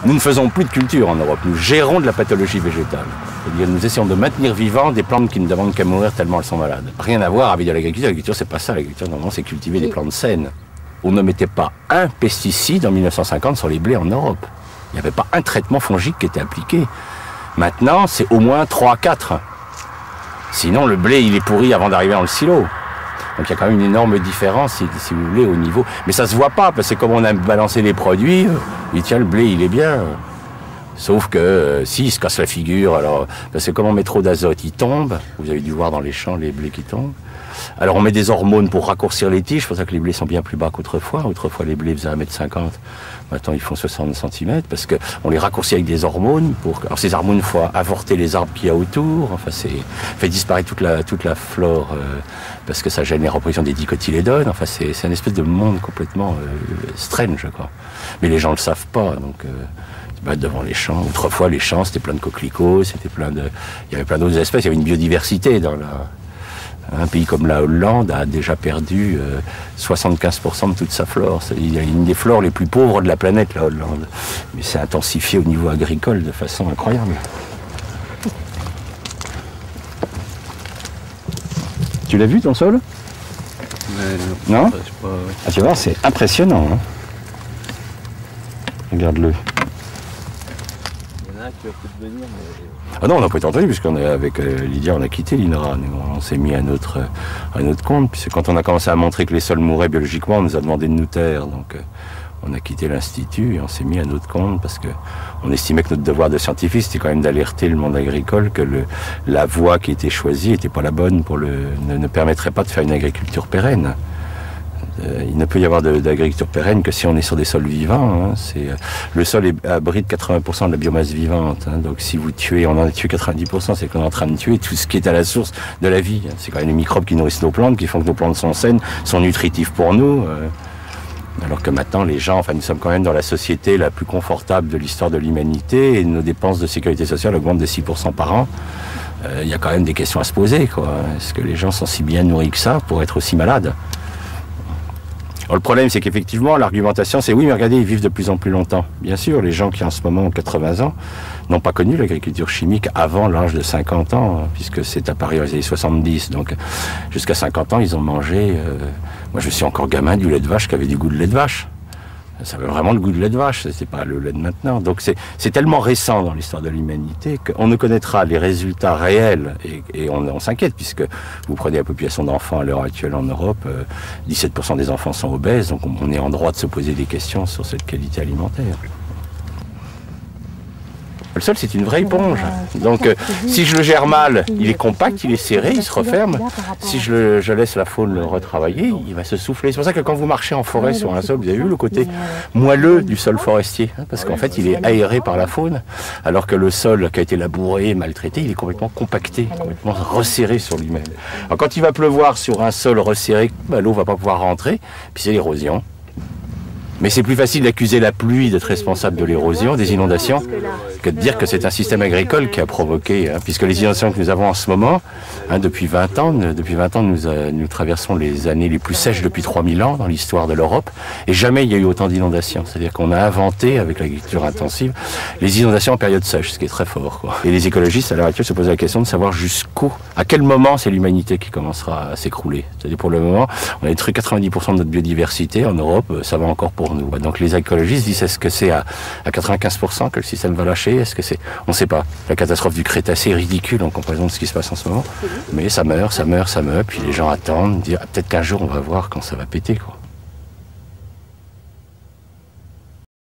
Nous ne faisons plus de culture en Europe, nous gérons de la pathologie végétale. C'est-à-dire nous essayons de maintenir vivants des plantes qui ne demandent qu'à mourir tellement elles sont malades. Rien à voir avec de l'agriculture. L'agriculture, c'est pas ça. L'agriculture, normalement, c'est cultiver des plantes saines. On ne mettait pas un pesticide en 1950 sur les blés en Europe. Il n'y avait pas un traitement fongique qui était appliqué. Maintenant, c'est au moins 3-4. Sinon, le blé, il est pourri avant d'arriver dans le silo. Donc il y a quand même une énorme différence, si vous voulez, au niveau... Mais ça se voit pas, parce que comme on a balancé les produits, il tient le blé, il est bien. Sauf que si il se casse la figure, alors... Parce que comme on met trop d'azote, il tombe. Vous avez dû voir dans les champs les blés qui tombent. Alors on met des hormones pour raccourcir les tiges, c'est pour ça que les blés sont bien plus bas qu'autrefois. Autrefois les blés faisaient 1,50 m. Maintenant ils font 60 cm parce qu'on les raccourcit avec des hormones. Alors ces hormones, il faut avorter les arbres qu'il y a autour. Enfin c'est fait disparaître toute la flore parce que ça gêne les reproductions des dicotylédones. Enfin c'est un espèce de monde complètement strange quoi. Mais les gens le savent pas donc. Devant les champs. Autrefois les champs c'était plein de coquelicots, c'était il y avait plein d'autres espèces. Il y avait une biodiversité dans la... Un pays comme la Hollande a déjà perdu 75% de toute sa flore. Il y a une des flores les plus pauvres de la planète, la Hollande. Mais c'est intensifié au niveau agricole de façon incroyable. Tu l'as vu ton sol? Non? Ah, tu vois, c'est impressionnant. Hein, regarde-le. Il y en a qui va peut-être venir, mais... Ah non, on n'a pas été entendu, puisqu'on est avec Lydia, on a quitté l'INRA. On s'est mis à notre compte. Puisque quand on a commencé à montrer que les sols mouraient biologiquement, on nous a demandé de nous taire. Donc on a quitté l'Institut et on s'est mis à notre compte parce qu'on estimait que notre devoir de scientifique, c'était quand même d'alerter le monde agricole que la voie qui était choisie n'était pas la bonne ne permettrait pas de faire une agriculture pérenne. Il ne peut y avoir d'agriculture pérenne que si on est sur des sols vivants. Hein. Le sol abrite 80% de la biomasse vivante. Hein. Donc si vous tuez, on en a tué 90%, c'est qu'on est en train de tuer tout ce qui est à la source de la vie. C'est quand même les microbes qui nourrissent nos plantes, qui font que nos plantes sont saines, sont nutritifs pour nous. Alors que maintenant, les gens, nous sommes quand même dans la société la plus confortable de l'histoire de l'humanité et nos dépenses de sécurité sociale augmentent de 6% par an. Il y a quand même des questions à se poser, quoi. Est-ce que les gens sont si bien nourris que ça pour être aussi malades ? Alors, le problème, c'est qu'effectivement, l'argumentation, c'est oui, mais regardez, ils vivent de plus en plus longtemps. Bien sûr, les gens qui en ce moment ont 80 ans n'ont pas connu l'agriculture chimique avant l'âge de 50 ans, puisque c'est apparu dans les années 70. Donc, jusqu'à 50 ans, ils ont mangé... Moi, je suis encore gamin du lait de vache qui avait du goût de lait de vache. Ça avait vraiment le goût de lait de vache, c'est pas le lait de maintenant. Donc c'est tellement récent dans l'histoire de l'humanité qu'on ne connaîtra les résultats réels et on s'inquiète puisque vous prenez la population d'enfants à l'heure actuelle en Europe, 17% des enfants sont obèses, donc on est en droit de se poser des questions sur cette qualité alimentaire. Le sol, c'est une vraie éponge. Donc, si je le gère mal, il est compact, il est serré, il se referme. Si je laisse la faune le retravailler, il va se souffler. C'est pour ça que quand vous marchez en forêt sur un sol, vous avez vu le côté moelleux du sol forestier, hein, parce qu'en fait, il est aéré par la faune, alors que le sol qui a été labouré, maltraité, il est complètement compacté, complètement resserré sur lui-même. Alors, quand il va pleuvoir sur un sol resserré, l'eau va pas pouvoir rentrer, puis c'est l'érosion. Mais c'est plus facile d'accuser la pluie d'être responsable de l'érosion, des inondations, que de dire que c'est un système agricole qui a provoqué, hein, puisque les inondations que nous avons en ce moment, hein, depuis 20 ans, nous traversons les années les plus sèches depuis 3000 ans dans l'histoire de l'Europe, et jamais il y a eu autant d'inondations. C'est-à-dire qu'on a inventé, avec l'agriculture intensive, les inondations en période sèche, ce qui est très fort, quoi. Et les écologistes, à l'heure actuelle, se posent la question de savoir à quel moment c'est l'humanité qui commencera à s'écrouler. C'est-à-dire pour le moment, on a détruit 90% de notre biodiversité en Europe, ça va encore pour nous. Donc les écologistes disent est-ce que c'est à 95% que le système va lâcher? Est-ce que c'est... On ne sait pas. La catastrophe du Crétacé est ridicule en comparaison de ce qui se passe en ce moment. Mais ça meurt, puis les gens attendent, disent peut-être qu'un jour on va voir quand ça va péter, quoi.